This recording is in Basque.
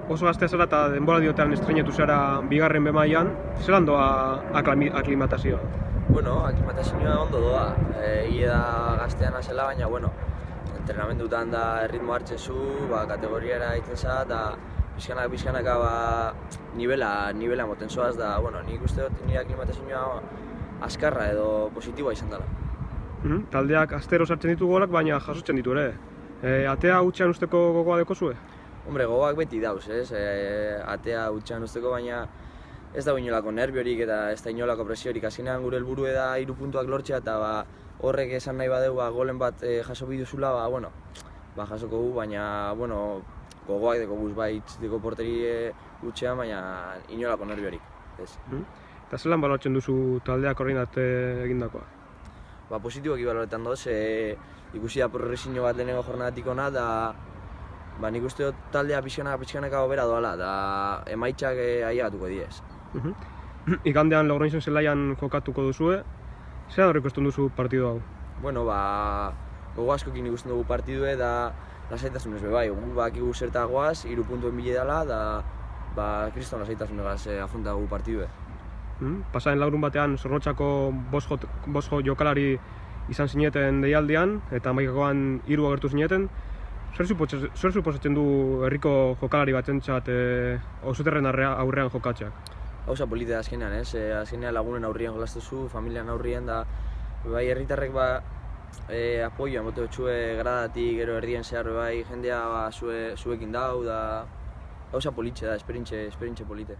oso gaztea zara eta denbora diotean estreinetu zara bigarren bemailan, zelan doa aklimatazioa? Bueno, aklimatazioa ondo doa. Egia da gaztean azela, baina, bueno, entrenamendutan da erritmo hartzen zu, kategoriara egiten za, eta pixkanaka nivela moten zoaz, da, bueno, nik uste dut nire aklimatazioa azkarra edo positiboa izan dela. Taldeak astero sartzen ditu golak, baina jasotzen ditu ere. Atea hutsean usteko gogoa dekozue? Hombre, gogoak beti dauz, ez? Atea hutsean usteko, baina ez dago inolako nerviorik eta ez da inolako presiorik. Azkenean gure helburu da 3 puntuak lortzea eta horrek esan nahi badeu golen bat jaso biduzula, jasoko gu, baina, bueno, gogoak deko guz bai itziteko porteri hutsean, baina inolako nerviorik, ez. Eta zelan baloratzen duzu taldeak horreinat egindakoa? Positiboki baloretan doz, ikusi da progresio bat lehenengo jornadatik ona, da nik uste dut taldea pixkanaka hobera doala, da emaitzak ailegatuko diez. Igandean Logroñosen zelaian jokatuko duzue, zer da ikusten duzu partidu hau? Bueno, gogo askokin ikusten dugu partidue, da lasaitasunez bai, gu bakigu zertagoaz, 3 puntuen bile dela, da kriston lasaitasunegaz afrontagu partidue. Pasaren Larun batean Zornotzako 5 jokalari izan zineten deialdian, eta hamaikakoan 3 agertu zineten. Zer suposatzen du herriko jokalari batentzat auzoterren aurrean jokatzeak? Gauza polita azkenean, ez? Azkenean lagunen aurrian jolastuzu, familian aurrian, da bai herritarrek apoioa mote txue gradatik, gero erdien zehar bai jendea zuekin dau, da gauza politxe da, esperientxe polite.